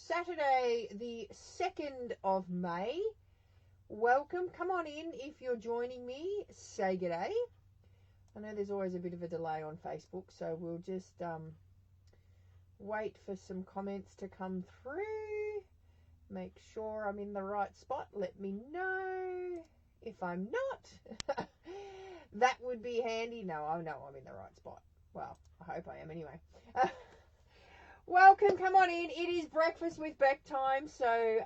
Saturday, the 2nd of May. Welcome. Come on in if you're joining me. Say g'day. I know there's always a bit of a delay on Facebook, so we'll just wait for some comments to come through. Make sure I'm in the right spot. Let me know if I'm not. That would be handy. No, I know I'm in the right spot. Well, I hope I am anyway. Welcome, come on in. It is breakfast with Beck time. So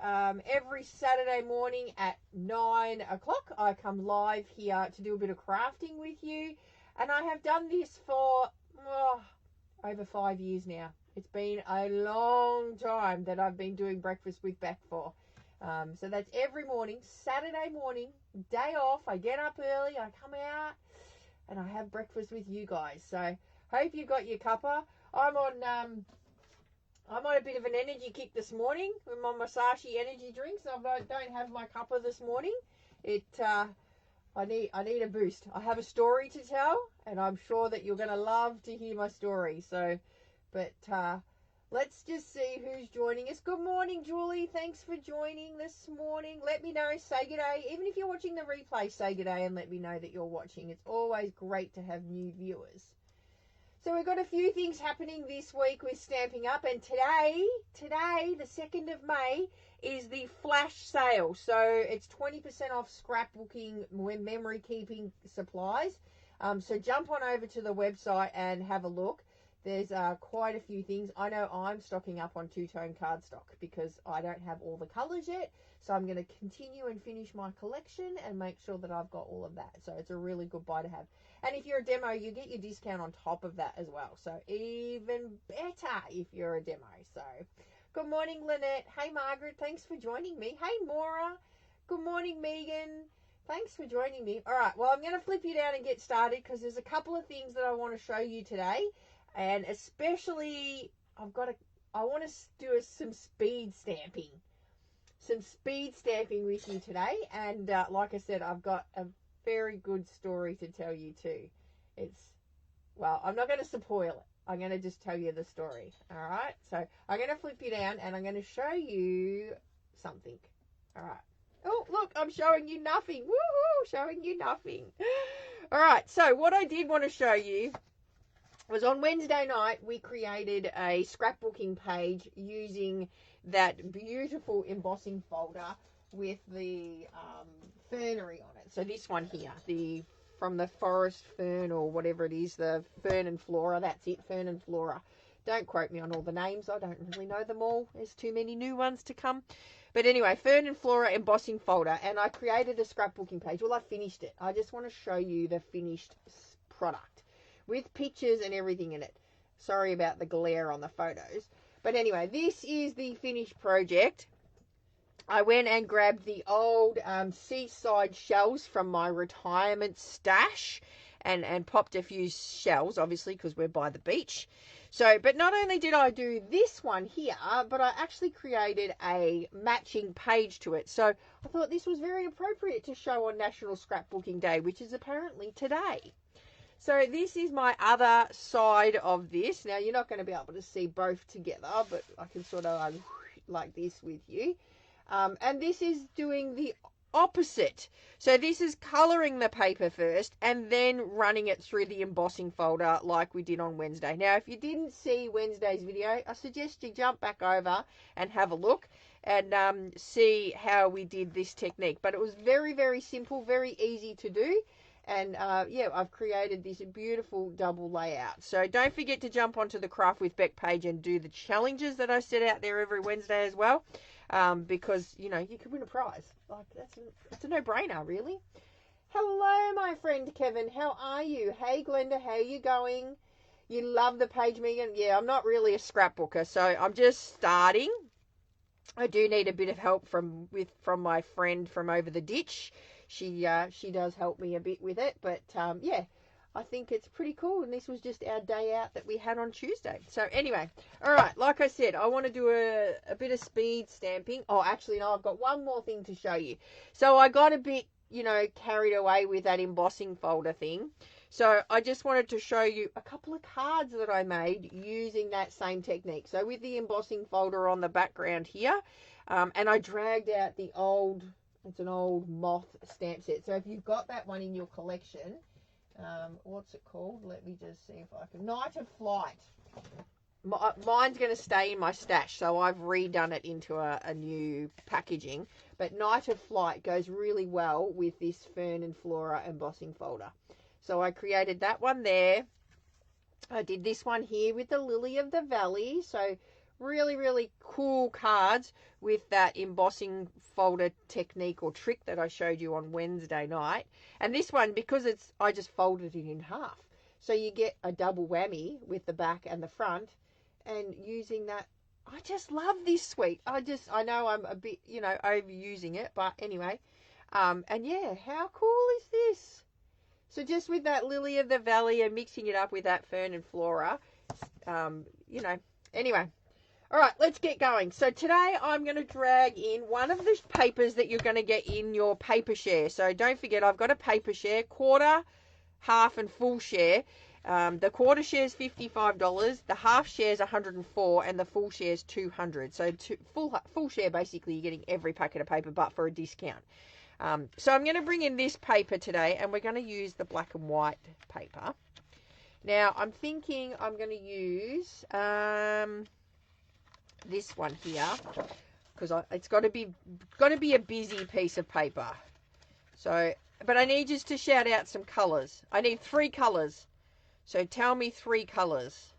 every Saturday morning at 9 o'clock, I come live here to do a bit of crafting with you. And I have done this for over 5 years now. It's been a long time that I've been doing breakfast with Beck for. So that's every morning, Saturday morning, day off. I get up early, I come out, and I have breakfast with you guys. So hope you got your cuppa. I'm on a bit of an energy kick this morning with my Masashi energy drinks. I don't have my cuppa this morning. I need a boost. I have a story to tell, and I'm sure that you're going to love to hear my story. So, but let's just see who's joining us. Good morning, Julie. Thanks for joining this morning. Let me know. Say good day. Even if you're watching the replay, say good day and let me know that you're watching. It's always great to have new viewers. So we've got a few things happening this week with Stampin' Up, and today, the 2nd of May, is the flash sale. So it's 20% off scrapbooking, memory keeping supplies. So jump on over to the website and have a look. There's quite a few things. I know I'm stocking up on two-tone cardstock because I don't have all the colours yet. So I'm going to continue and finish my collection and make sure that I've got all of that. So it's a really good buy to have. And if you're a demo, you get your discount on top of that as well. So even better if you're a demo. So good morning, Lynette. Hey, Margaret. Thanks for joining me. Hey, Maura. Good morning, Megan. Thanks for joining me. All right. Well, I'm going to flip you down and get started because there's a couple of things that I want to show you today. And especially, I want to do some speed stamping. Some speed stamping with you today. And like I said, I've got a very good story to tell you too. I'm not going to spoil it. I'm going to just tell you the story. All right. So I'm going to flip you down and I'm going to show you something. All right. Oh, look, I'm showing you nothing. Woohoo! Showing you nothing. All right. So what I did want to show you was on Wednesday night, we created a scrapbooking page using that beautiful embossing folder with the fernery on it. So this one here, from the forest fern or whatever it is, the fern and flora, that's it, fern and flora. Don't quote me on all the names. I don't really know them all. There's too many new ones to come. But anyway, fern and flora embossing folder. And I created a scrapbooking page. Well, I finished it. I just want to show you the finished product with pictures and everything in it. Sorry about the glare on the photos. But anyway, this is the finished project. I went and grabbed the old seaside shells from my retirement stash and popped a few shells, obviously, because we're by the beach. So, but not only did I do this one here, but I actually created a matching page to it. So I thought this was very appropriate to show on National Scrapbooking Day, which is apparently today. So this is my other side of this. Now, you're not going to be able to see both together, but I can sort of like this with you. And this is doing the opposite. So this is colouring the paper first and then running it through the embossing folder like we did on Wednesday. Now, if you didn't see Wednesday's video, I suggest you jump back over and have a look and see how we did this technique. But it was very, very simple, very easy to do. And I've created this beautiful double layout. So don't forget to jump onto the Craft with Beck page and do the challenges that I set out there every Wednesday as well. Because, you could win a prize. Like, that's a no-brainer, really. Hello, my friend Kevin. How are you? Hey, Glenda, how are you going? You love the page, Megan? Yeah, I'm not really a scrapbooker, so I'm just starting. I do need a bit of help from my friend from over the ditch. She does help me a bit with it, but I think it's pretty cool. And this was just our day out that we had on Tuesday. So anyway, all right, like I said, I want to do a bit of speed stamping. Oh, actually, no, I've got one more thing to show you. So I got a bit, carried away with that embossing folder thing. So I just wanted to show you a couple of cards that I made using that same technique. So with the embossing folder on the background here, and I dragged out the old, it's an old moth stamp set. So if you've got that one in your collection, what's it called? Let me just see if I can. Night of Flight. Mine's going to stay in my stash, so I've redone it into a new packaging. But Night of Flight goes really well with this Fern and Flora embossing folder. So I created that one there. I did this one here with the Lily of the Valley. So really, really cool cards with that embossing folder technique or trick that I showed you on Wednesday night. And this one, because I just folded it in half. So you get a double whammy with the back and the front. And using that, I just love this suite. I know I'm a bit, overusing it. But anyway, and yeah, how cool is this? So just with that Lily of the Valley and mixing it up with that Fern and Flora, anyway. All right, let's get going. So today I'm going to drag in one of the papers that you're going to get in your paper share. So don't forget, I've got a paper share, quarter, half, and full share. The quarter share is $55, the half share is $104, and the full share is $200. So full share, basically, you're getting every packet of paper, but for a discount. So I'm going to bring in this paper today, and we're going to use the black and white paper. Now, I'm thinking I'm going to use this one here, because it's got to be a busy piece of paper. So, but I need you to shout out some colours. I need 3 colours. So tell me 3 colours.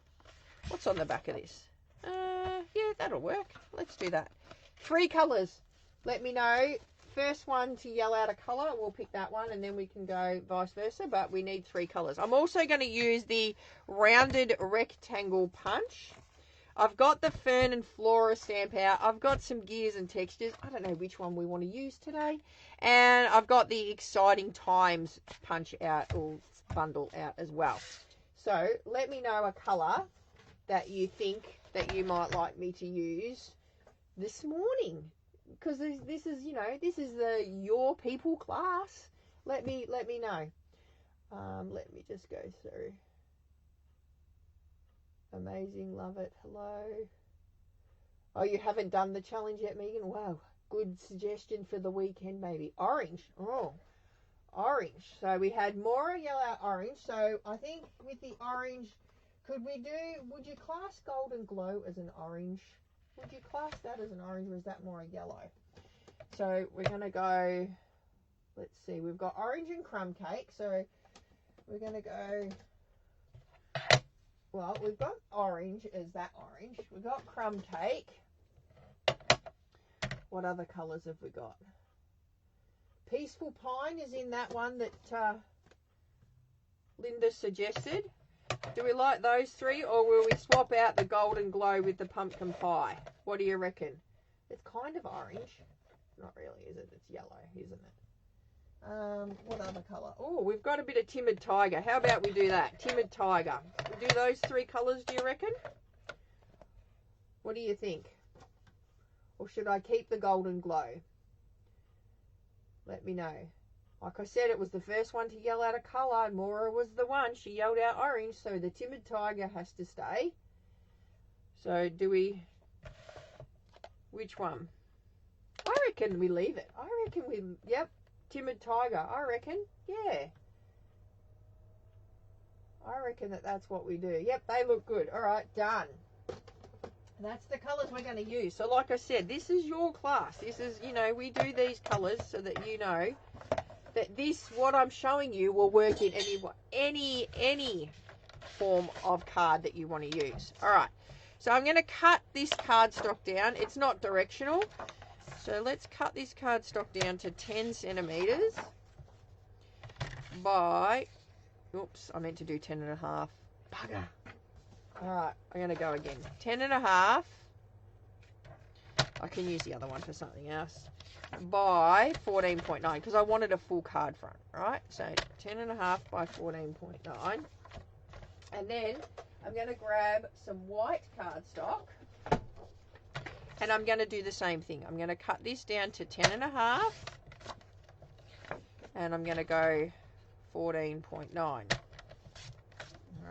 What's on the back of this? Yeah, that'll work. Let's do that. 3 colours. Let me know. First one to yell out a colour, we'll pick that one, and then we can go vice versa, but we need 3 colours. I'm also going to use the rounded rectangle punch. I've got the Fern and Flora stamp out. I've got some gears and textures. I don't know which one we want to use today. And I've got the Exciting Times punch out or bundle out as well. So let me know a colour that you think that you might like me to use this morning. Because this is the Your People class. Let me know. Let me just go through. Amazing, love it, hello. Oh, you haven't done the challenge yet, Megan? Wow, good suggestion for the weekend, maybe. Orange, orange. So we had Maura yell out orange. So I think with the orange, would you class Golden Glow as an orange? Would you class that as an orange, or is that more a yellow? So we're going to go, let's see, we've got orange and crumb cake. So we're going to go, well, we've got orange as that orange. We've got crumb cake. What other colours have we got? Peaceful Pine is in that one that Linda suggested. Do we like those 3, or will we swap out the Golden Glow with the pumpkin pie? What do you reckon? It's kind of orange. Not really, is it? It's yellow, isn't it? What other colour? Oh, we've got a bit of Timid Tiger. How about we do that? Timid Tiger. We do those 3 colours, do you reckon? What do you think? Or should I keep the Golden Glow? Let me know. Like I said, it was the first one to yell out a colour. Maura was the one. She yelled out orange, so the Timid Tiger has to stay. So which one? I reckon we leave it. Yep, Timid Tiger. I reckon, yeah. I reckon that's what we do. Yep, they look good. All right, done. That's the colours we're going to use. So like I said, this is your class. This is, we do these colours so that you know that what I'm showing you will work in any form of card that you want to use. All right. So I'm going to cut this cardstock down. It's not directional. So let's cut this cardstock down to 10 centimetres by, oops, I meant to do 10.5. Bugger. All right, I'm going to go again. 10.5. I can use the other one for something else. By 14.9, because I wanted a full card front, right? So 10.5 by 14.9. And then I'm going to grab some white cardstock. And I'm going to do the same thing. I'm going to cut this down to 10.5. And I'm going to go 14.9.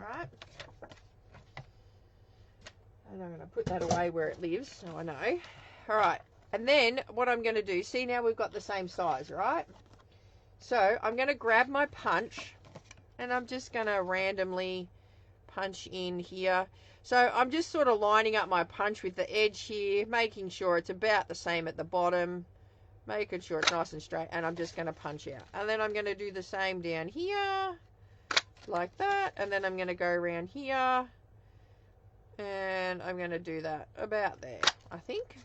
Alright. And I'm going to put that away where it lives so I know. Alright. And then what I'm going to do, see now we've got the same size, right? So I'm going to grab my punch and I'm just going to randomly punch in here. So I'm just sort of lining up my punch with the edge here, making sure it's about the same at the bottom, making sure it's nice and straight, and I'm just going to punch out. And then I'm going to do the same down here, like that, and then I'm going to go around here, and I'm going to do that about there, I think,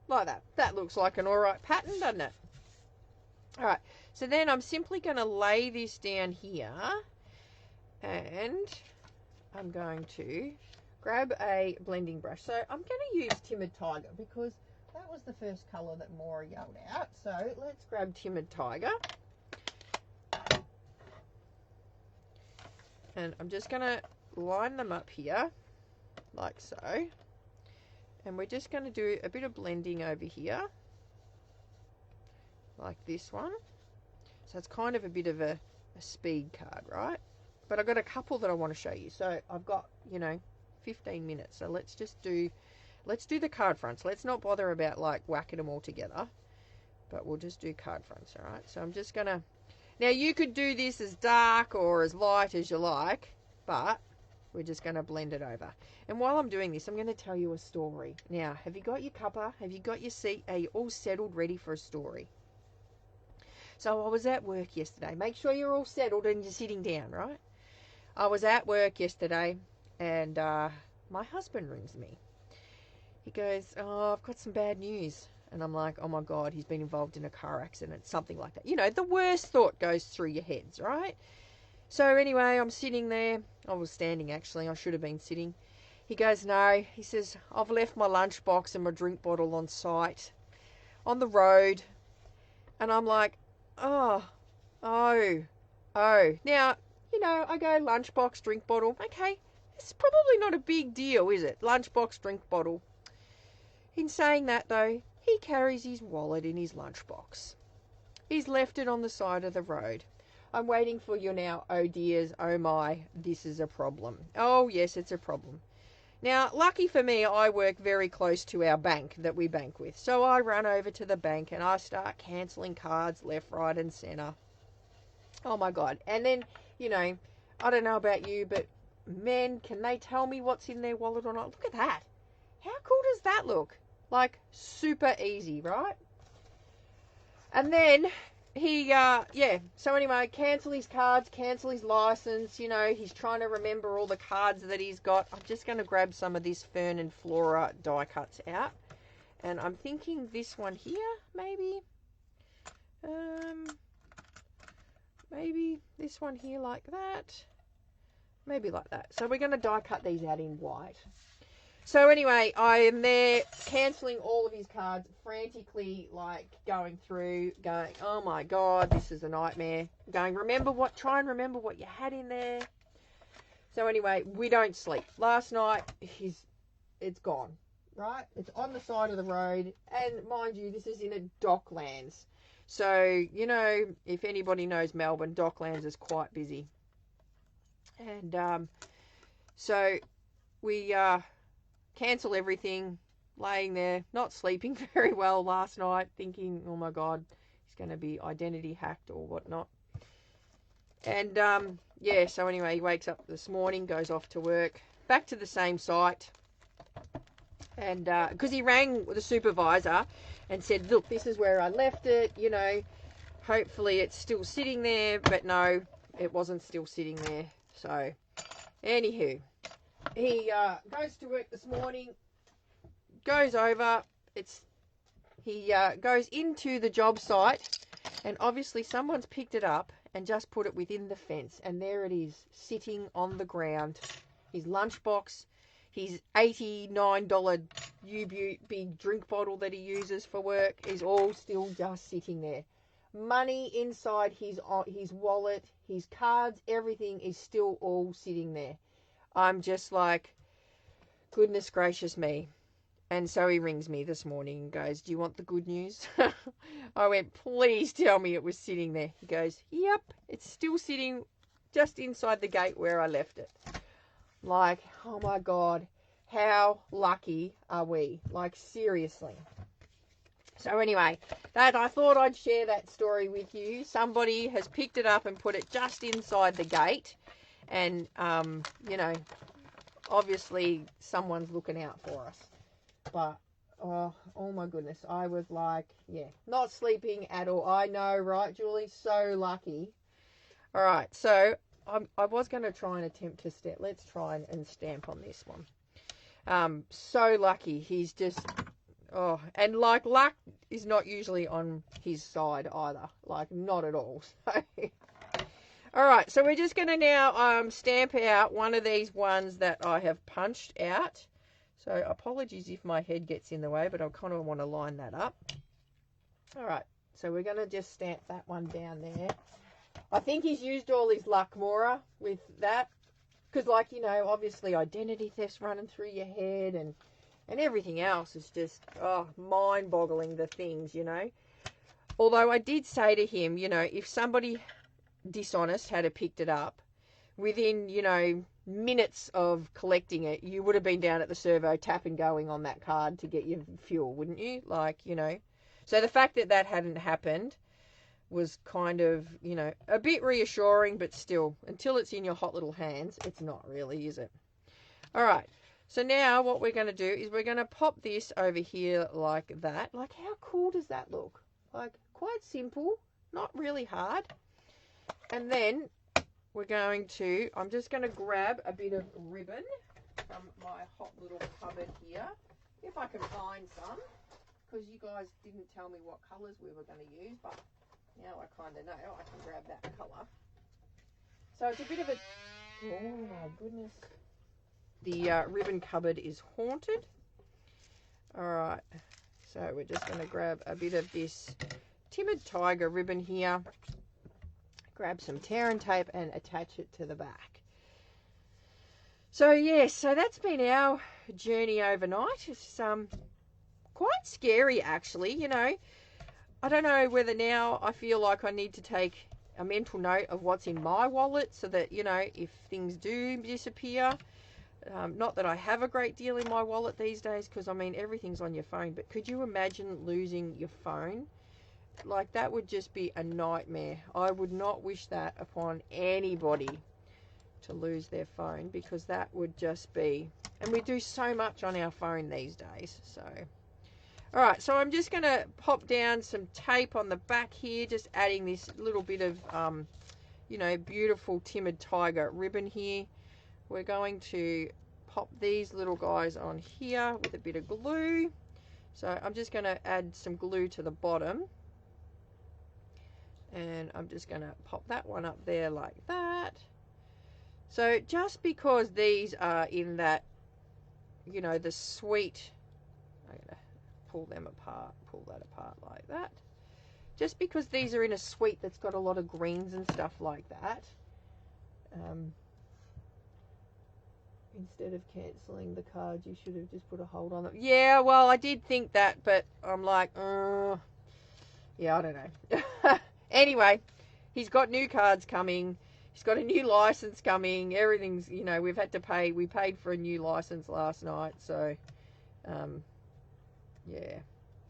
like that. That looks like an alright pattern, doesn't it? Alright, so then I'm simply going to lay this down here, and I'm going to grab a blending brush. So I'm going to use Timid Tiger because that was the first colour that Maura yelled out. So let's grab Timid Tiger. And I'm just going to line them up here, like so. And we're just going to do a bit of blending over here, like this one. So it's kind of a bit of a speed card, right? But I've got a couple that I want to show you. So I've got, 15 minutes. So let's do the card fronts. Let's not bother about like whacking them all together. But we'll just do card fronts, all right? So I'm just going to... Now you could do this as dark or as light as you like, but we're just going to blend it over. And while I'm doing this, I'm going to tell you a story. Now, have you got your cuppa? Have you got your seat? Are you all settled, ready for a story? So I was at work yesterday. Make sure you're all settled and you're sitting down, right? I was at work yesterday and my husband rings me. He goes, "Oh, I've got some bad news." And I'm like, oh my God, he's been involved in a car accident, something like that. The worst thought goes through your heads, right? So anyway, I'm sitting there. I was standing, actually. I should have been sitting. He goes, no. He says, I've left my lunchbox and my drink bottle on site, on the road. And I'm like, oh. Now, I go lunchbox, drink bottle. Okay, it's probably not a big deal, is it? Lunchbox, drink bottle. In saying that, though, he carries his wallet in his lunchbox. He's left it on the side of the road. I'm waiting for you now. Oh dears, oh my, this is a problem. Oh yes, it's a problem. Now, lucky for me, I work very close to our bank that we bank with. So I run over to the bank and I start cancelling cards left, right and centre. Oh my God. And then, I don't know about you, but men, can they tell me what's in their wallet or not? Look at that. How cool does that look? Like, super easy, right? And then he, so anyway, cancel his cards, cancel his license. He's trying to remember all the cards that he's got. I'm just going to grab some of this Fern and Flora die cuts out. And I'm thinking this one here, maybe. Maybe this one here like that. Maybe like that. So we're going to die cut these out in white. So anyway, I am there cancelling all of his cards, frantically going through, going, oh my God, this is a nightmare. Going, try and remember what you had in there. So anyway, we don't sleep. Last night, it's gone, right? It's on the side of the road. And mind you, this is in a Docklands. So, if anybody knows Melbourne, Docklands is quite busy. And so we cancel everything, laying there, not sleeping very well last night, thinking, oh my God, he's going to be identity hacked or whatnot. And so anyway, he wakes up this morning, goes off to work, back to the same site. And because he rang the supervisor and said, look, this is where I left it, hopefully it's still sitting there. But no, it wasn't still sitting there. So anywho, he goes to work this morning, goes over, he goes into the job site, and obviously someone's picked it up and just put it within the fence, and there it is, sitting on the ground. His lunchbox, his $89 U-Butte big drink bottle that he uses for work is all still just sitting there. Money inside his wallet, his cards, everything is still all sitting there. I'm just like, goodness gracious me. And so he rings me this morning and goes, do you want the good news? I went, please tell me it was sitting there. He goes, yep, it's still sitting just inside the gate where I left it. Like, oh my God, how lucky are we? Like, seriously. So anyway, that I thought I'd share that story with you. Somebody has picked it up and put it just inside the gate. And, you know, obviously someone's looking out for us. But, oh my goodness, I was like, yeah, not sleeping at all. I know, right, Julie? So lucky. All right, so I was going to try and attempt to stamp. Let's try and stamp on this one. So lucky. He's just, oh, and like luck is not usually on his side either. Like, not at all. So, all right, so we're just going to now stamp out one of these ones that I have punched out. So apologies if my head gets in the way, but I kind of want to line that up. All right, so we're going to just stamp that one down there. I think he's used all his luck, Maura, with that. Because, like, you know, obviously identity theft's running through your head and everything else is just, mind-boggling, the things, you know. Although I did say to him, you know, if somebody dishonest had picked it up, within, you know, minutes of collecting it, you would have been down at the servo tap and going on that card to get your fuel, wouldn't you? Like, you know. So the fact that that hadn't happened was kind of, you know, a bit reassuring, but still, until it's in your hot little hands, it's not really, is it? All right. So now what we're going to do is we're going to pop this over here like that. Like, how cool does that look? Like, quite simple, not really hard. And then we're going to, I'm just going to grab a bit of ribbon from my hot little cupboard here, if I can find some, because you guys didn't tell me what colours we were going to use, but now I kind of know I can grab that colour. So it's a bit of a, oh my goodness. The ribbon cupboard is haunted. All right, so we're just going to grab a bit of this Timid Tiger ribbon here. Grab some tear and tape and attach it to the back. So yes, so that's been our journey overnight. It's quite scary actually, you know. I don't know whether now I feel like I need to take a mental note of what's in my wallet so that, you know, if things do disappear, not that I have a great deal in my wallet these days because, I mean, everything's on your phone, but could you imagine losing your phone? Like, that would just be a nightmare. I would not wish that upon anybody, to lose their phone, because that would just be, and we do so much on our phone these days. So all right, so I'm just going to pop down some tape on the back here, just adding this little bit of you know, beautiful Timid Tiger ribbon here. We're going to pop these little guys on here with a bit of glue. So I'm just going to add some glue to the bottom. And I'm just going to pop that one up there like that. So just because these are in that, you know, the sweet, I'm going to pull them apart, pull that apart like that. Just because these are in a suite that's got a lot of greens and stuff like that. Instead of cancelling the cards, you should have just put a hold on them. Yeah, well, I did think that, but I'm like, yeah, I don't know. Anyway, he's got new cards coming. He's got a new license coming. Everything's, you know, we've had to pay. We paid for a new license last night. So, yeah,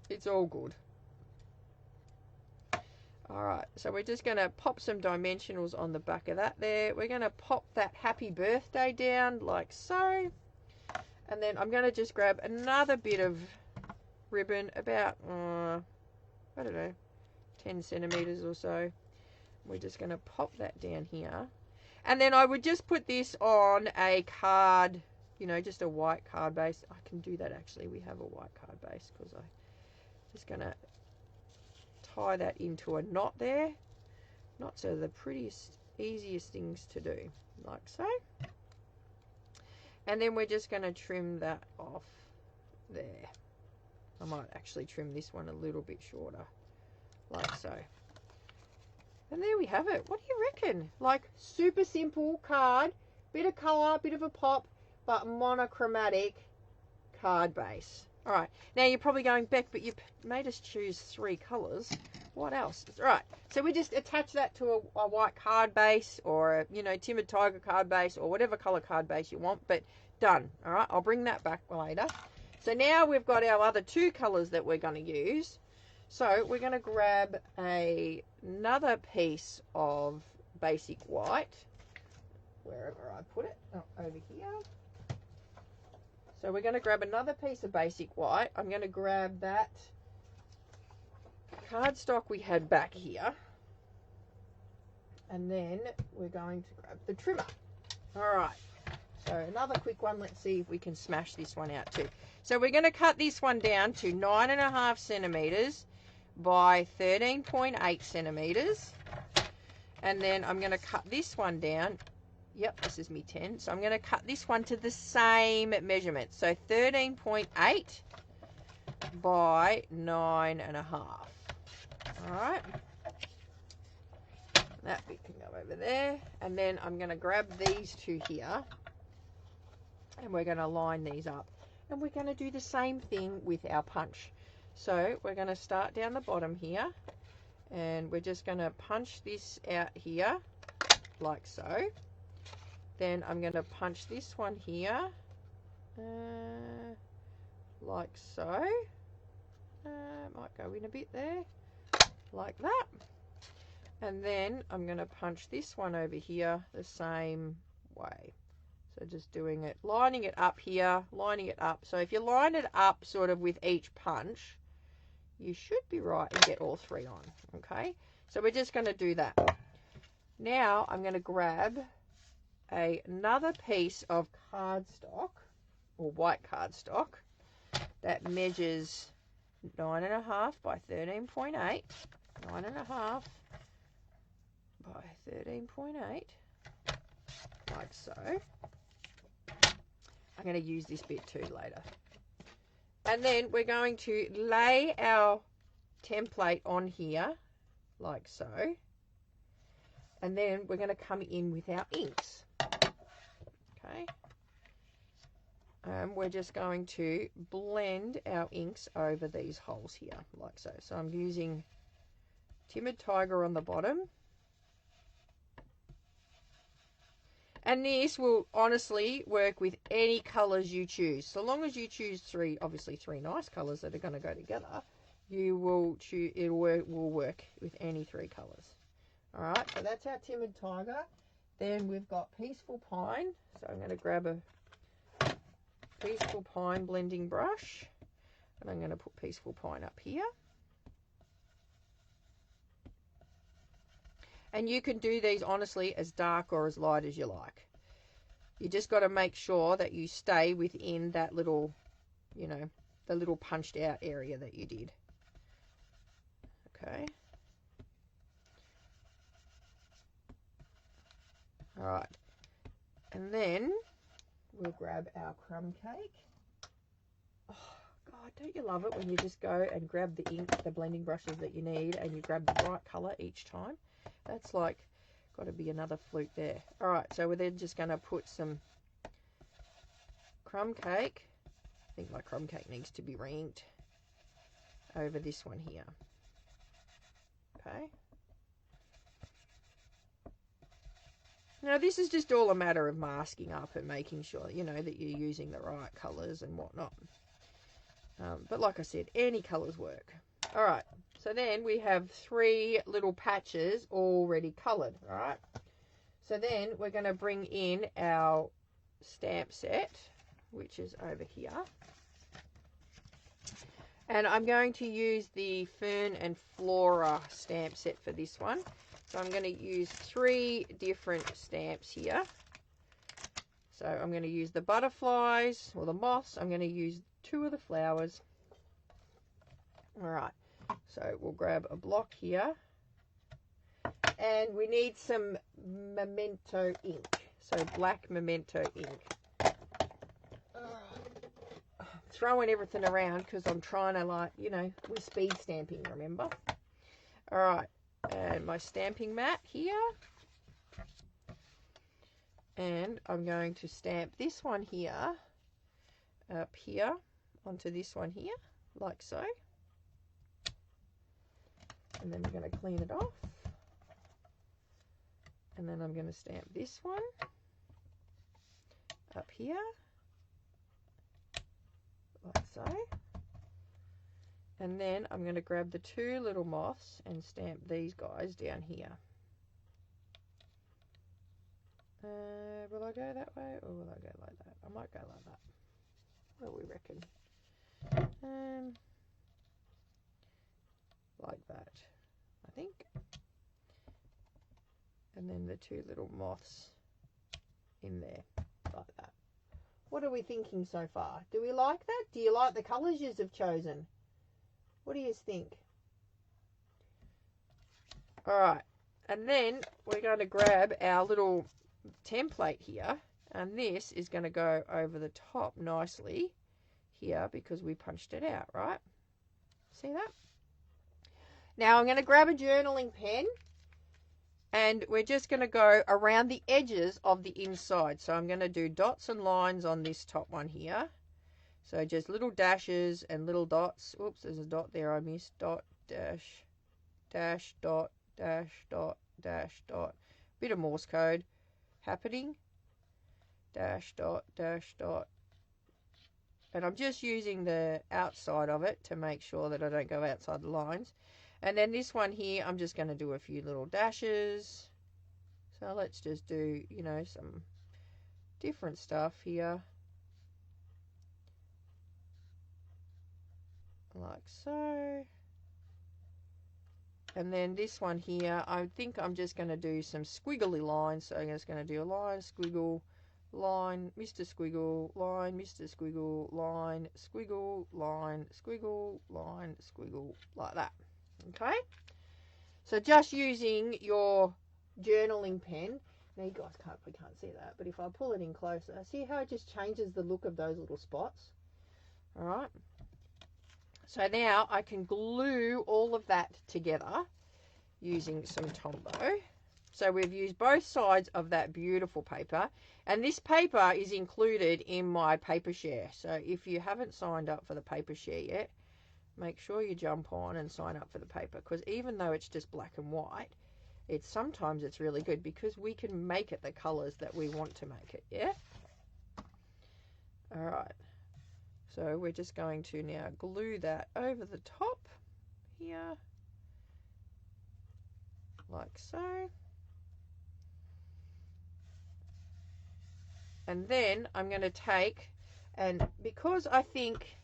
it's all good. All right, so we're just going to pop some dimensionals on the back of that there. We're going to pop that happy birthday down like so. And then I'm going to just grab another bit of ribbon, about, I don't know, 10 centimeters or so. We're just going to pop that down here. And then I would just put this on a card, you know, just a white card base. I can do that actually. We have a white card base, because I'm just going to tie that into a knot there. Knots are the prettiest, easiest things to do, like so. And then we're just going to trim that off there. I might actually trim this one a little bit shorter, like so. And there we have it. What do you reckon? Like, super simple card, bit of colour, bit of a pop, but monochromatic card base. All right, now you're probably going, Beck, but you made us choose 3 colours. What else? All right, so we just attach that to a white card base or a, Timid Tiger card base or whatever colour card base you want, but done. All right, I'll bring that back later. So now we've got our other 2 colours that we're going to use. So we're going to grab another piece of basic white, wherever I put it, over here. So we're going to grab another piece of basic white. I'm going to grab that cardstock we had back here. And then we're going to grab the trimmer. All right. So another quick one. Let's see if we can smash this one out too. So we're going to cut this one down to 9.5 centimetres by 13.8 centimetres. And then I'm going to cut this one down. Yep, this is me 10. So I'm going to cut this one to the same measurement. So 13.8 by 9.5. All right. That bit can go over there. And then I'm going to grab these 2 here. And we're going to line these up. And we're going to do the same thing with our punch. So we're going to start down the bottom here. And we're just going to punch this out here, like so. Then I'm going to punch this one here, like so. Might go in a bit there, like that. And then I'm going to punch this one over here the same way. So just doing it, lining it up here, lining it up. So if you line it up sort of with each punch, you should be right and get all 3 on, okay? So we're just going to do that. Now I'm going to grab another piece of cardstock, or white cardstock, that measures 9.5 by 13.8, 9.5 by 13.8, like so. I'm going to use this bit too later. And then we're going to lay our template on here, like so. And then we're going to come in with our inks. Okay. We're just going to blend our inks over these holes here, like so. So I'm using Timid Tiger on the bottom. And this will honestly work with any colours you choose. So long as you choose 3, obviously 3 nice colours that are going to go together, you will choose, it will work with any 3 colours. All right, so that's our Timid Tiger. Then we've got Peaceful Pine. So I'm going to grab a Peaceful Pine blending brush. And I'm going to put Peaceful Pine up here. And you can do these, honestly, as dark or as light as you like. You just got to make sure that you stay within that little, the little punched out area that you did. Okay. All right. And then we'll grab our crumb cake. Oh, God, don't you love it when you just go and grab the ink, the blending brushes that you need, and you grab the right colour each time? That's like, got to be another flute there. All right, so we're then just going to put some crumb cake. I think my crumb cake needs to be re-inked over this one here. Okay. Now, this is just all a matter of masking up and making sure, that you're using the right colours and whatnot. But like I said, any colours work. All right. So then we have 3 little patches already coloured, all right? So then we're going to bring in our stamp set, which is over here. And I'm going to use the Fern and Flora stamp set for this one. So I'm going to use 3 different stamps here. So I'm going to use the butterflies or the moths. I'm going to use 2 of the flowers. All right. So we'll grab a block here. And we need some Memento ink. So black Memento ink. Throwing everything around because I'm trying to, we're speed stamping, remember? All right. And my stamping mat here. And I'm going to stamp this one here, up here, onto this one here, like so. And then we're going to clean it off. And then I'm going to stamp this one up here, like so. And then I'm going to grab the two little moths and stamp these guys down here. Will I go that way or will I go like that? I might go like that. What do we reckon? Like that, I think. And then the two little moths in there, like that. What are we thinking so far? Do we like that? Do you like the colours you have chosen? What do you think? Alright, and then we're going to grab our little template here, and this is going to go over the top nicely here because we punched it out, right? See that? Now I'm going to grab a journaling pen, and we're just going to go around the edges of the inside. So I'm going to do dots and lines on this top one here. So just little dashes and little dots. Oops, there's a dot there I missed. Dot, dash, dash, dot, dash, dot, dash, dot. Bit of Morse code happening. Dash, dot, dash, dot. And I'm just using the outside of it to make sure that I don't go outside the lines. And then this one here, I'm just going to do a few little dashes. So let's just do, you know, some different stuff here. Like so. And then this one here, I think I'm just going to do some squiggly lines. So I'm just going to do a line, squiggle, line, Mr. Squiggle, line, Mr. Squiggle, line, squiggle, line, squiggle, line, squiggle, like that. Okay, so just using your journaling pen. Now you guys probably can't see that, but if I pull it in closer, see how it just changes the look of those little spots? All right, so now I can glue all of that together using some Tombow. So we've used both sides of that beautiful paper, and this paper is included in my paper share. So if you haven't signed up for the paper share yet, make sure you jump on and sign up for the paper, because even though it's just black and white, sometimes it's really good because we can make it the colors that we want to make it. Yeah. All right, so we're just going to now glue that over the top here, like so. And then I'm going to take, and because I think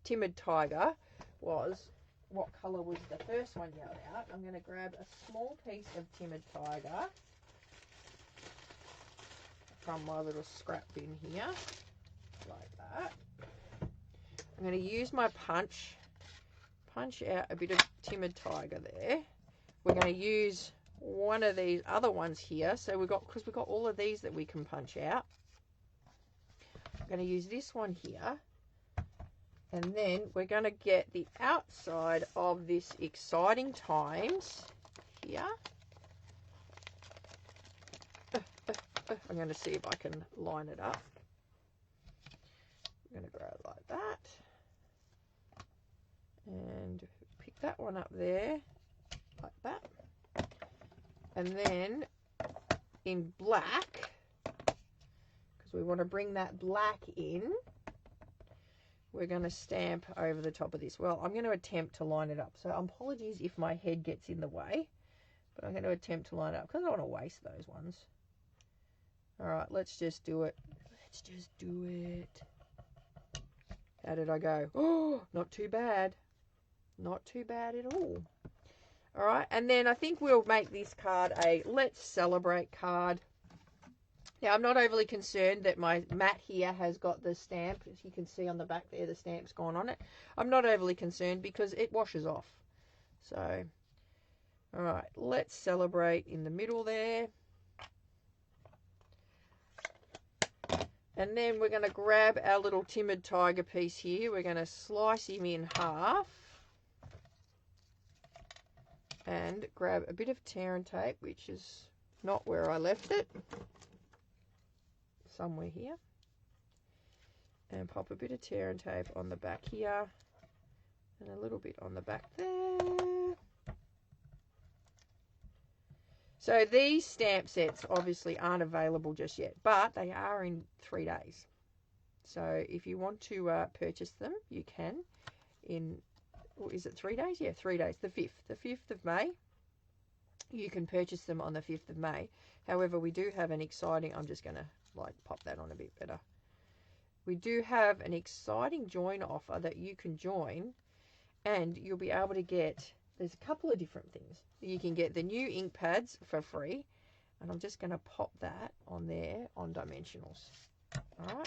Timid Tiger was, what colour was the first one yelled out, I'm going to grab a small piece of Timid Tiger from my little scrap bin here, like that. I'm going to use my punch out a bit of Timid Tiger there. We're going to use one of these other ones here, so because we've got all of these that we can punch out. I'm going to use this one here. And then we're going to get the outside of this Exciting Times here. I'm going to see if I can line it up. I'm going to grab it like that. And pick that one up there, like that. And then in black, because we want to bring that black in, we're going to stamp over the top of this. Well, I'm going to attempt to line it up. So apologies if my head gets in the way, but I'm going to attempt to line it up because I don't want to waste those ones. All right, let's just do it. Let's just do it. How did I go? Oh, not too bad. Not too bad at all. All right, and then I think we'll make this card a Let's Celebrate card. Now, I'm not overly concerned that my mat here has got the stamp. As you can see on the back there, the stamp's gone on it. I'm not overly concerned because it washes off. So, all right, Let's Celebrate in the middle there. And then we're going to grab our little Timid Tiger piece here. We're going to slice him in half. And grab a bit of tear and tape, which is not where I left it. Somewhere here. And pop a bit of tear and tape on the back here. And a little bit on the back there. So these stamp sets obviously aren't available just yet, but they are in 3 days. So if you want to purchase them, you can in, is it 3 days? Yeah, 3 days. The 5th of May. You can purchase them on the 5th of May. However, we do have an exciting, I'm just going to like pop that on a bit better. We do have an exciting join offer that you can join, and you'll be able to get, there's a couple of different things. You can get the new ink pads for free, and I'm just going to pop that on there on Dimensionals. All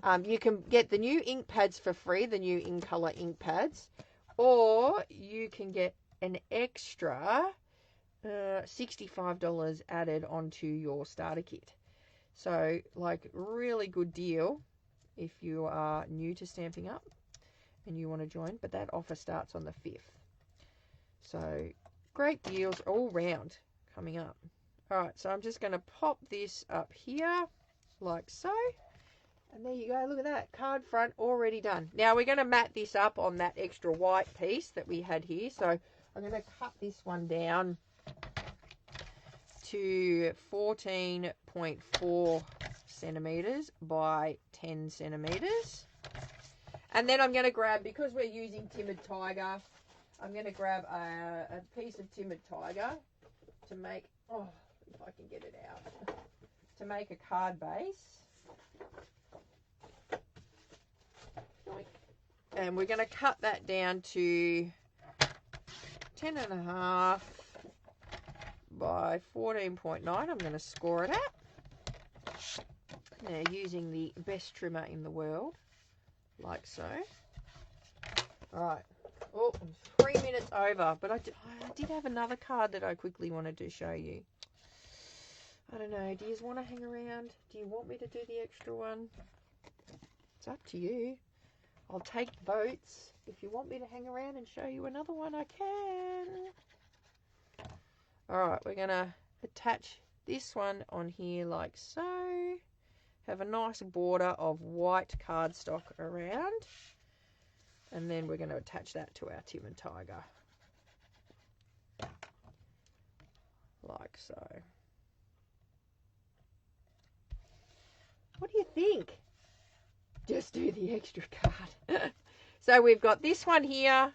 right. You can get the new ink pads for free, the new in color ink pads, or you can get an extra $65 added onto your starter kit. So, like, really good deal if you are new to Stampin' Up and you want to join, but that offer starts on the 5th. So, great deals all round coming up. Alright, so I'm just going to pop this up here, like so. And there you go, look at that, card front already done. Now, we're going to mat this up on that extra white piece that we had here. So, I'm going to cut this one down to 14.4 centimeters by 10 centimeters. And then I'm going to grab, because we're using Timid Tiger, I'm going to grab a piece of Timid Tiger to make, oh, if I can get it out, to make a card base. And we're going to cut that down to 10.5 by 14.9. I'm going to score it at. Now, using the best trimmer in the world, like so. Alright. Oh, 3 minutes over, but I did have another card that I quickly wanted to show you. I don't know, do you want to hang around? Do you want me to do the extra one? It's up to you. I'll take votes. If you want me to hang around and show you another one, I can. Alright, we're going to attach this one on here like so. Have a nice border of white cardstock around. And then we're going to attach that to our Timid Tiger. Like so. What do you think? Just do the extra card. So we've got this one here.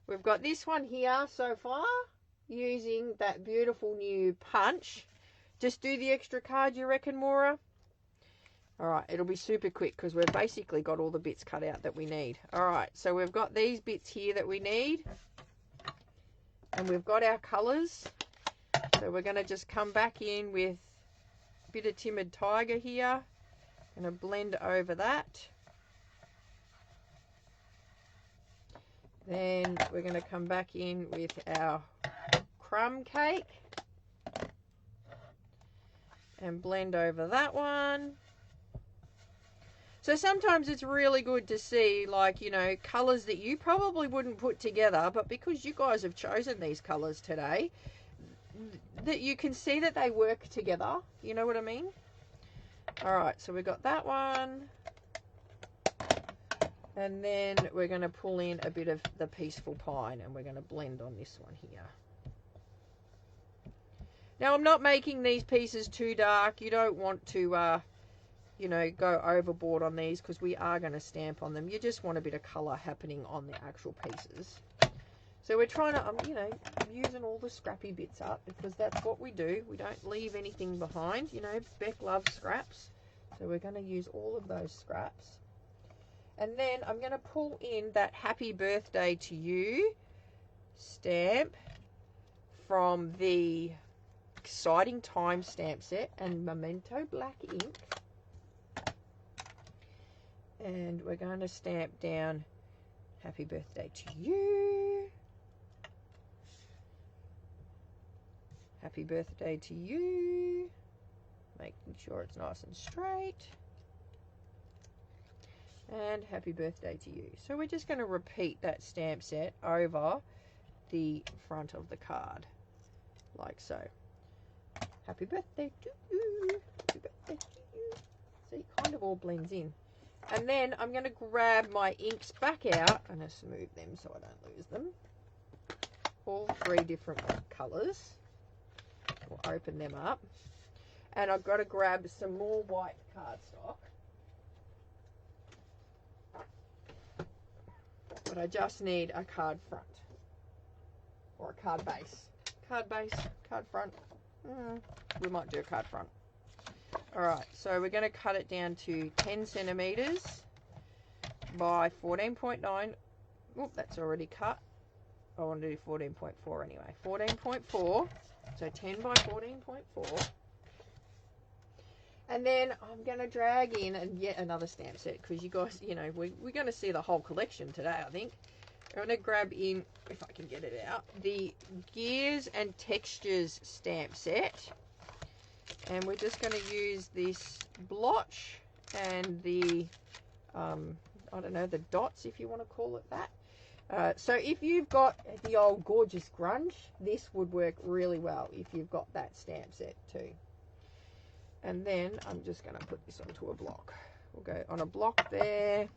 We've got this one here so far, using that beautiful new punch. Just do the extra card, you reckon, Maura? Alright, it'll be super quick because we've basically got all the bits cut out that we need. Alright, so we've got these bits here that we need. And we've got our colours. So we're going to just come back in with a bit of Timid Tiger here. Going to blend over that. Then we're going to come back in with our crumb cake. And blend over that one. So sometimes it's really good to see, like, you know, colours that you probably wouldn't put together, but because you guys have chosen these colours today, that you can see that they work together. You know what I mean? Alright, so we've got that one. And then we're going to pull in a bit of the Peaceful Pine, and we're going to blend on this one here. Now, I'm not making these pieces too dark. You don't want to, you know, go overboard on these because we are going to stamp on them. You just want a bit of colour happening on the actual pieces. So we're trying to, you know, using all the scrappy bits up because that's what we do. We don't leave anything behind. You know, Beck loves scraps. So we're going to use all of those scraps. And then I'm going to pull in that Happy Birthday to You stamp from the Exciting Time stamp set and Memento Black ink. And we're going to stamp down Happy Birthday to You. Happy Birthday to You. Making sure it's nice and straight. And Happy Birthday to You. So we're just going to repeat that stamp set over the front of the card. Like so. Happy birthday to you. Happy birthday to you. So it kind of all blends in. And then I'm going to grab my inks back out. I'm going to smooth them so I don't lose them. All 3 different colours. We'll open them up. And I've got to grab some more white cardstock. But I just need a card front. Or a card base. Card base, card front. We might do a card front. Alright, so we're going to cut it down to 10 centimetres by 14.9. Oop, that's already cut. I want to do 14.4 anyway. 14.4, so 10 by 14.4. And then I'm going to drag in and yet another stamp set because you guys, you know, we're going to see the whole collection today, I think. I'm going to grab in, if I can get it out, the Gears and Textures stamp set. And we're just going to use this blotch and the, I don't know, the dots, if you want to call it that. So if you've got the old Gorgeous Grunge, this would work really well if you've got that stamp set too. And then I'm just going to put this onto a block. We'll go on a block there,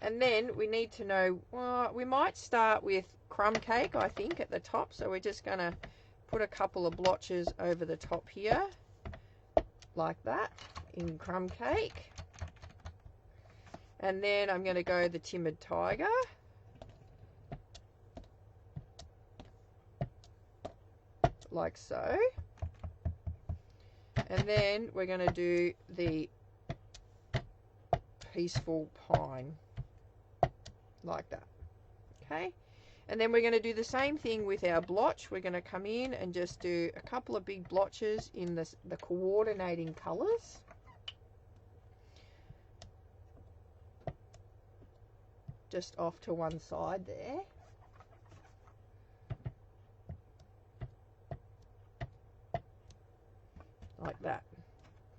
and then we need to know, well, we might start with crumb cake, I think, at the top. So we're just going to put a couple of blotches over the top here, like that, in crumb cake. And then I'm going to go the Timid Tiger. Like so. And then we're going to do the Peaceful Pine. Like that. Okay. And then we're going to do the same thing with our blotch. We're going to come in and just do a couple of big blotches in the coordinating colours. Just off to one side there. Like that.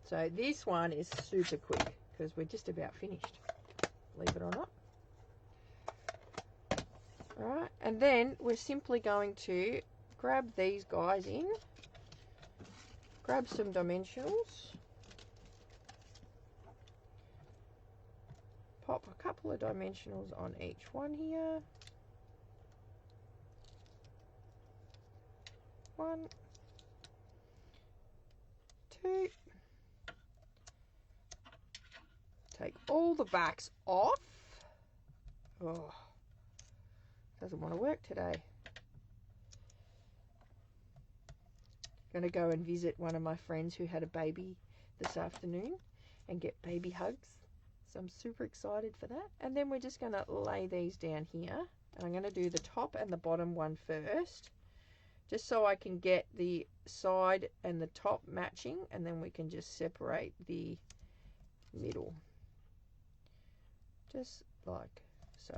So this one is super quick because we're just about finished. Believe it or not. Alright, and then we're simply going to grab these guys in, grab some dimensionals, pop a couple of dimensionals on each one here. 1, 2. Take all the backs off. Oh, doesn't want to work today. Going to go and visit one of my friends who had a baby this afternoon and get baby hugs. So I'm super excited for that. And then we're just going to lay these down here. And I'm going to do the top and the bottom one first, just so I can get the side and the top matching, and then we can just separate the middle. Just like so.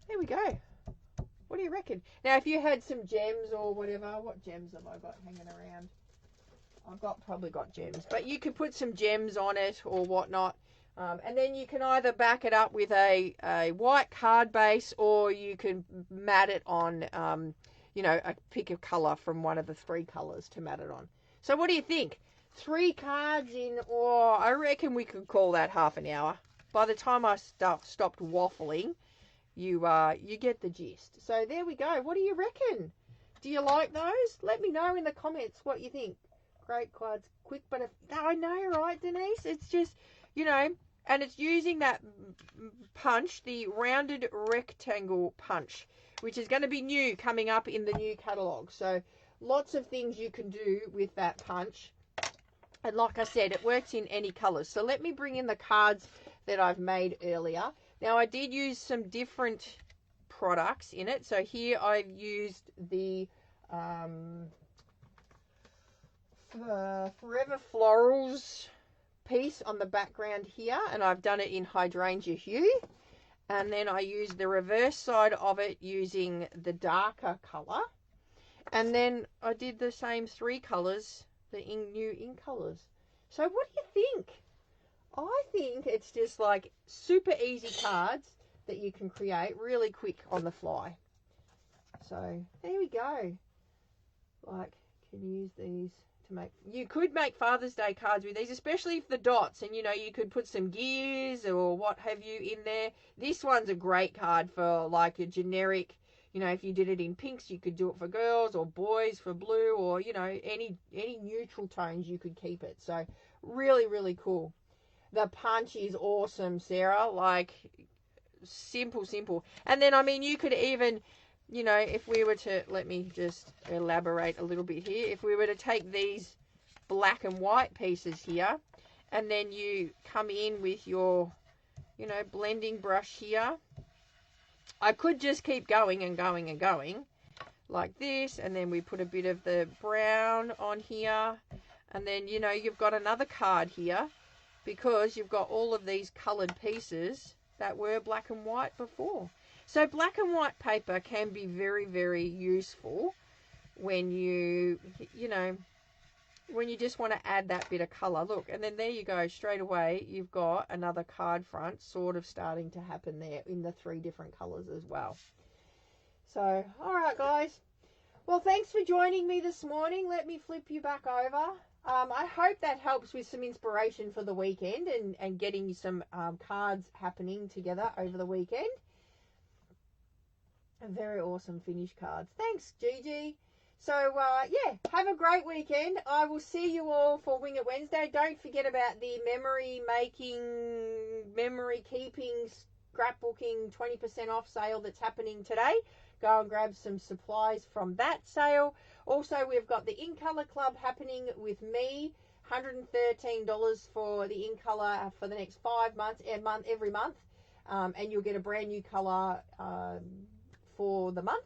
There we go. What do you reckon? Now, if you had some gems or whatever, what gems have I got hanging around? I've probably got gems, but you could put some gems on it or whatnot. And then you can either back it up with a white card base, or you can mat it on, you know, pick a colour from one of the 3 colours to mat it on. So what do you think? 3 cards in, or I reckon we could call that half an hour. By the time I stopped waffling, you get the gist. So there we go. What do you reckon? Do you like those? Let me know in the comments what you think. Great cards, quick, but I know, right, Denise? It's just, you know, and it's using that punch, the rounded rectangle punch, which is going to be new, coming up in the new catalogue. So lots of things you can do with that punch. And like I said, it works in any colours. So let me bring in the cards that I've made earlier. Now, I did use some different products in it. So here I've used the Forever Florals piece on the background here, and I've done it in Hydrangea Hue. And then I used the reverse side of it using the darker colour. And then I did the same 3 colours, the new ink colours. So what do you think? I think it's just like super easy cards that you can create really quick on the fly. So there we go. Like, can use these You could make Father's Day cards with these, especially if the dots, and you could put some gears or what have you in there. This one's a great card for like a generic, if you did it in pinks, you could do it for girls or boys for blue, or any neutral tones, you could keep it. So really, really cool. The punch is awesome, Sarah. Like simple. And then you could even, if we were to, let me just elaborate a little bit here. If we were to take these black and white pieces here, and then you come in with your, blending brush here. I could just keep going and going and going like this, and then we put a bit of the brown on here, and then, you've got another card here because you've got all of these colored pieces that were black and white before. So black and white paper can be very, very useful when you just want to add that bit of color. Look, and then there you go. Straight away, you've got another card front sort of starting to happen there in the 3 different colors as well. So, all right, guys. Well, thanks for joining me this morning. Let me flip you back over. I hope that helps with some inspiration for the weekend and getting some cards happening together over the weekend. Very awesome finished cards. Thanks, Gigi. So, yeah, have a great weekend. I will see you all for Wing It Wednesday. Don't forget about the memory keeping, scrapbooking 20% off sale that's happening today. Go and grab some supplies from that sale. Also, we've got the In Colour Club happening with me. $113 for the In Colour for the next 5 months, every month. And you'll get a brand new colour for the month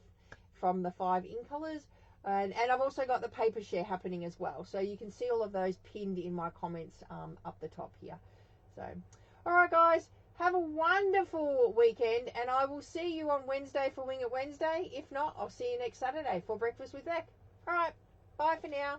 from the 5 In Colours. And I've also got the paper share happening as well. So you can see all of those pinned in my comments up the top here. So, all right, guys. Have a wonderful weekend. And I will see you on Wednesday for Wing It Wednesday. If not, I'll see you next Saturday for Breakfast with Beck. All right. Bye for now.